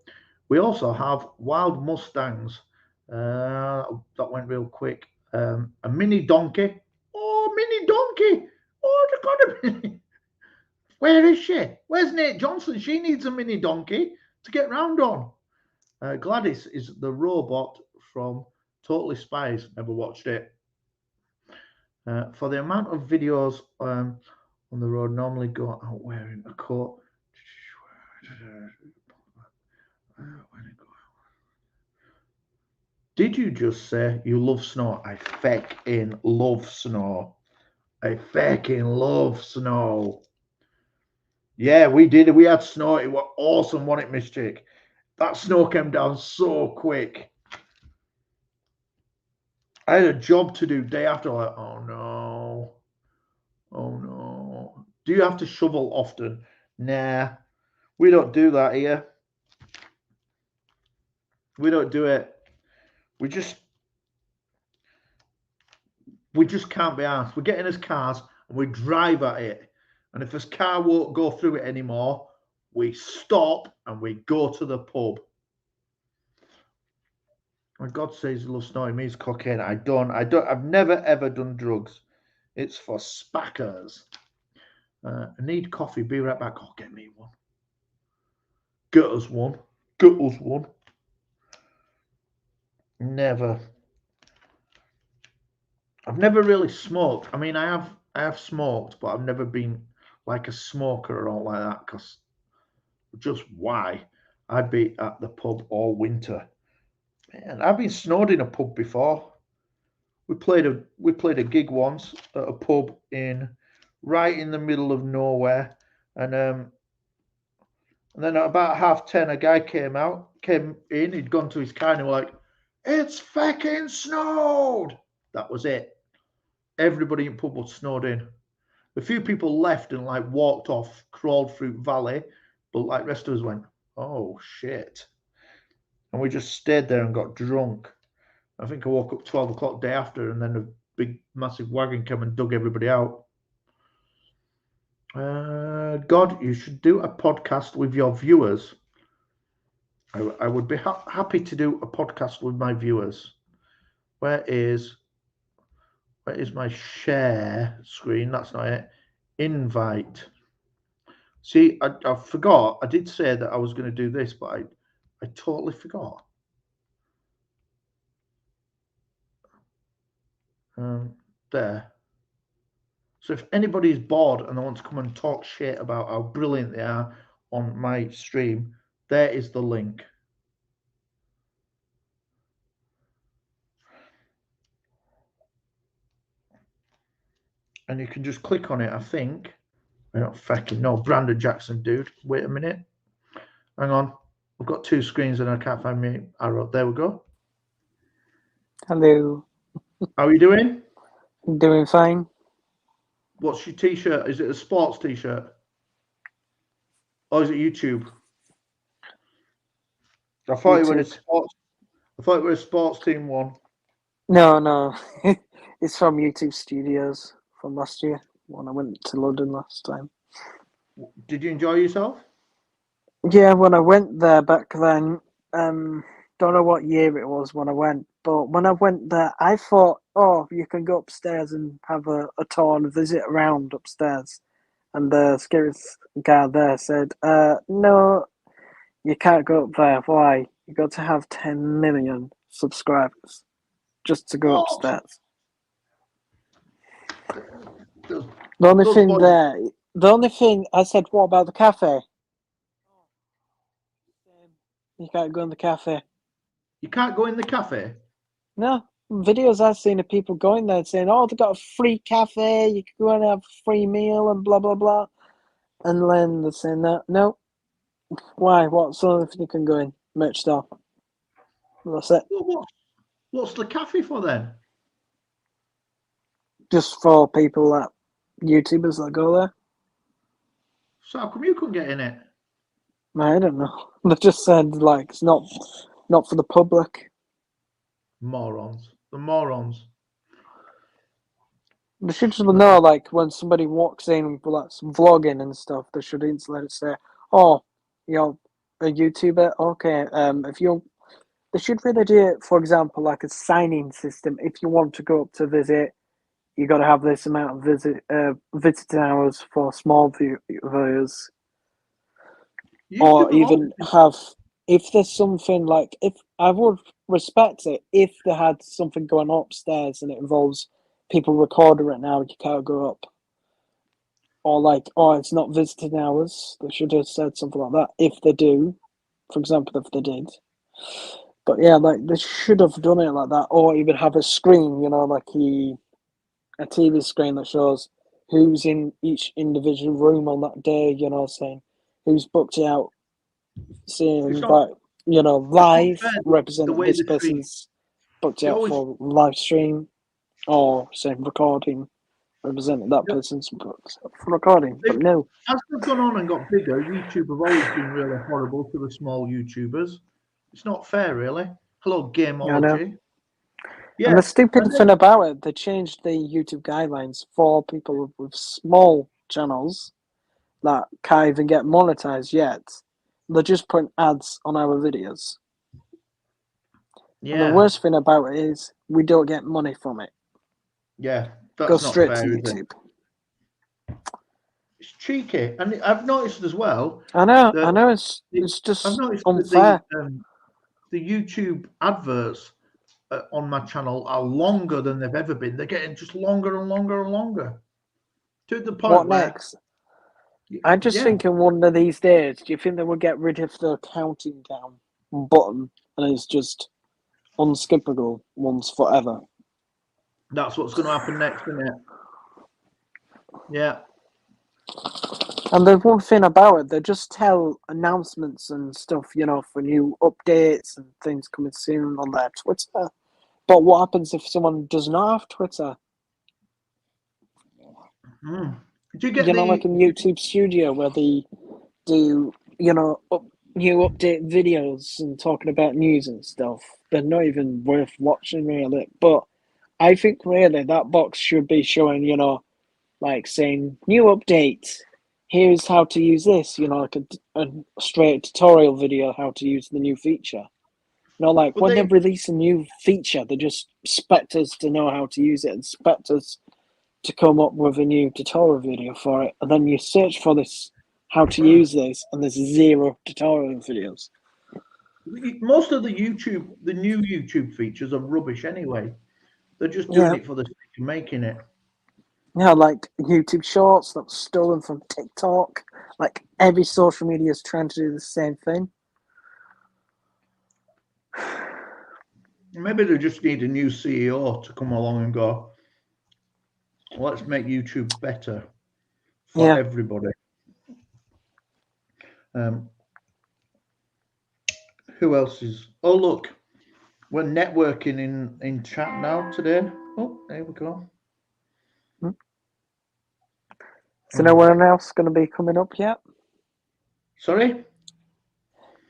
We also have wild mustangs. That went real quick. A mini donkey. Oh, mini donkey. Oh, they've got a mini. Where is she? Where's Nate Johnson? She needs a mini donkey to get round on. Gladys is the robot from Totally Spies. Never watched it. For the amount of videos on the road, normally go out wearing a coat. Did you just say you love snow? I fucking love snow. I fucking love snow. Yeah, we did. We had snow. It was awesome, wasn't it, Miss Chick? That snow came down so quick. I had a job to do day after. Like, oh no. Oh no. Do you have to shovel often? Nah, we don't do that here. We don't do it. We just can't be asked. We get in his cars and we drive at it. And if his car won't go through it anymore, we stop and we go to the pub. When God says he loves snow, he means cocaine. I've never ever done drugs. It's for spackers. I need coffee. Be right back. Oh, get me one. Get us one. Get us one. Never. I've never really smoked. I mean, I I have smoked, but I've never been like a smoker or all like that. Because just why? I'd be at the pub all winter. And I've been snowed in a pub before. We played a gig once at a pub right in the middle of nowhere, and then at about 10:30, a guy came in. He'd gone to his car and he was like, "It's fucking snowed." That was it. Everybody in pub was snowed in. A few people left and like walked off, crawled through valley, but like rest of us went, "Oh shit!" And we just stayed there and got drunk. I think I woke up 12 o'clock day after, and then a big, massive wagon came and dug everybody out. God, you should do a podcast with your viewers. I would be happy to do a podcast with my viewers. Where is my share screen? That's not it. Invite. See, I forgot. I did say that I was going to do this, but I totally forgot. There. So if anybody's bored and they want to come and talk shit about how brilliant they are on my stream, there is the link. And you can just click on it, I think. I don't fucking know. Brandon Jackson, dude. Wait a minute. Hang on. I've got two screens and I can't find my arrow. There we go. Hello. How are you doing? I'm doing fine. What's your t-shirt? Is it a sports t-shirt? Or is it YouTube? I thought it were a sports team one. No. It's from YouTube Studios from last year when I went to London last time. Did you enjoy yourself? Yeah, when I went there back then, don't know what year it was when I went, but when I went there, I thought, oh, you can go upstairs and have a tour and visit around upstairs. And the security guard there said, no, you can't go up there. Why? You got to have 10 million subscribers just to go upstairs. The only thing I said, what about the cafe? You can't go in the cafe. You can't go in the cafe? No. Videos I've seen of people going there saying, oh, they've got a free cafe, you can go and have a free meal and blah, blah, blah. And then they're saying that, no. Why? What's the only thing you can go in? Merch store. That's it. Well, what's the cafe for then? Just for people that, YouTubers that go there. So how come you couldn't get in it? I don't know. They just said, like, it's not for the public. Morons. The morons. They should just know, like, when somebody walks in with like some vlogging and stuff, they should instantly say, oh, you're a YouTuber? Okay, they should really do it, for example, like a sign-in system. If you want to go up to visit, you got to have this amount of visiting hours for small viewers. Or even have, if there's something like, if I would respect it if they had something going on upstairs and it involves people recording it now, you can't go up. Or like, oh, it's not visiting hours. They should have said something like that if they do. For example, if they did. But yeah, like they should have done it like that, or even have a screen, like a TV screen that shows who's in each individual room on that day, saying who's booked it out, saying that, live representing this person's booked it out for live stream, or saying recording representing that person's booked for recording. But no. As they've gone on and got bigger, YouTube have always been really horrible to the small YouTubers. It's not fair, really. Hello, Gameology. Yeah. And the stupid thing about it, they changed the YouTube guidelines for people with small channels that can't even get monetized yet. They're just putting ads on our videos. Yeah. And the worst thing about it is we don't get money from it. Yeah, that's Go straight to YouTube. It's cheeky, and I've noticed as well. I know. It's just unfair. The YouTube adverts on my channel are longer than they've ever been. They're getting just longer and longer and longer. To the point What where next? I'm just thinking one of these days, do you think they will get rid of the counting down button and it's just unskippable once forever? that's what's going to happen next, isn't it? Yeah. And there's one thing about it, they just tell announcements and stuff, for new updates and things coming soon on their Twitter. But what happens if someone does not have Twitter? Mm. Do you get Like in YouTube Studio where they do, new update videos and talking about news and stuff. They're not even worth watching, really. But I think, really, that box should be showing, like saying, new update. Here's how to use this, like a straight tutorial video how to use the new feature. Like when they release a new feature, they just expect us to know how to use it and expect us to come up with a new tutorial video for it. And then you search for this, how to use this, and there's 0 tutorial videos. Most of the new YouTube features are rubbish anyway. They're just doing it for the sake of making it. Yeah, like YouTube Shorts that was stolen from TikTok. Like every social media is trying to do the same thing. Maybe they just need a new CEO to come along and go, let's make YouTube better for everybody. Who else is? Oh, look, we're networking in chat now today. Oh, there we go. Is anyone else going to be coming up yet? Sorry?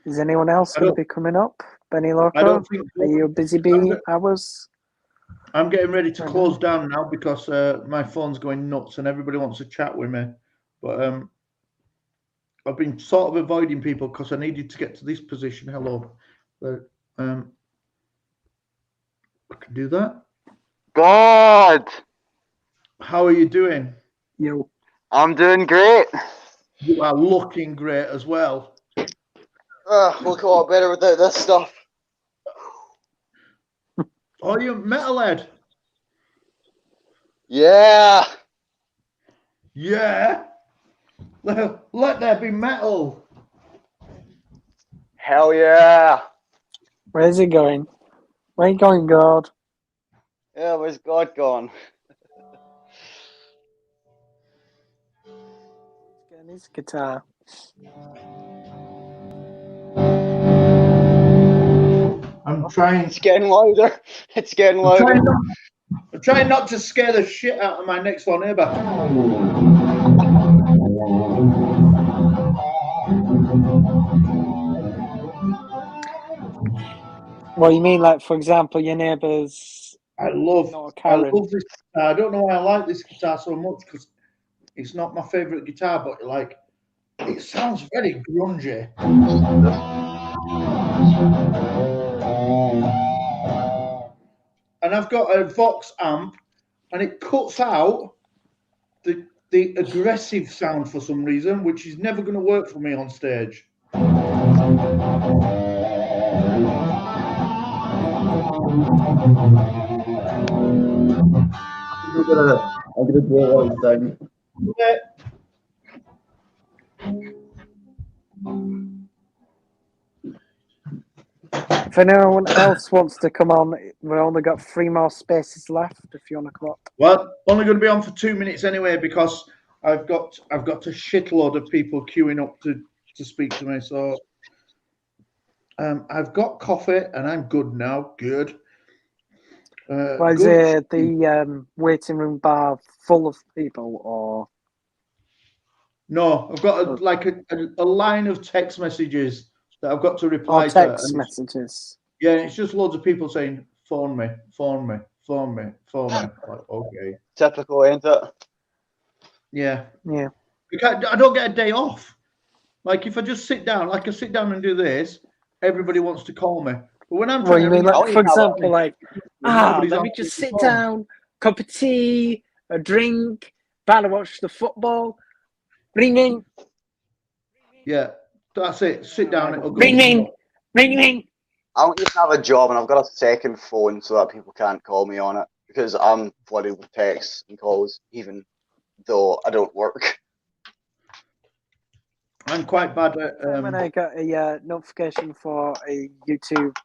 Is anyone else going to be coming up? Benny Loco? I don't think so. Are you busy bee hours? I'm getting ready to close down now because my phone's going nuts and everybody wants to chat with me. But I've been sort of avoiding people because I needed to get to this position. Hello. But, I can do that. God! How are you doing? Yo. I'm doing great. You are looking great as well. Look a lot better without this stuff. Oh, you metalhead? Yeah. Yeah. Let there be metal. Hell yeah. Where's he going? Where you going, God? Yeah, where's God gone? He's getting his guitar. I'm trying. It's getting louder. It's getting louder. I'm trying not to scare the shit out of my next door neighbour. Well, you mean like, for example, your neighbours? I love this guitar. I don't know why I like this guitar so much because it's not my favourite guitar, but like it sounds very grungy. And I've got a Vox amp, and it cuts out the aggressive sound for some reason, which is never going to work for me on stage. I'm gonna do it one thing. If anyone else wants to come on, we've only got 3 more spaces left. If you want to come up. Well, only going to be on for 2 minutes anyway because I've got a shitload of people queuing up to speak to me. So I've got coffee and I'm good now. Good. Was the waiting room bar full of people, or? No, I've got a line of text messages that I've got to reply to. Text messages. Yeah, it's just loads of people saying, phone me, phone me, phone me, phone me. Like, okay. Typical, ain't it? Yeah. Yeah. I don't get a day off. Like, if I just sit down, and do this, everybody wants to call me. But when I'm trying you mean, like, for example, like, let me just sit down, cup of tea, a drink, about to watch the football. Ring. Yeah, that's it. Sit down. Ring. I don't even have a job, and I've got a second phone so that people can't call me on it because I'm flooded with texts and calls, even though I don't work. I'm quite bad at. When I get a notification for a YouTube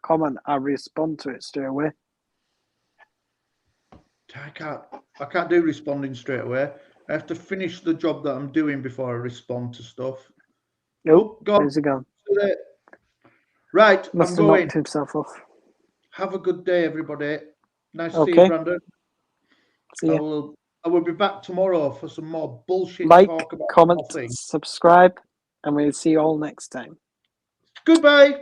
comment, I respond to it straight away. I can't do responding straight away. I have to finish the job that I'm doing before I respond to stuff. Nope. Oh, God. Where's he gone? Right, Must I'm have going. knocked himself off. Have a good day, everybody. Nice to see Okay. you, Brandon. See ya. I will be back tomorrow for some more bullshit Like, talk about comment, nothing. subscribe, and we'll see you all next time. Goodbye.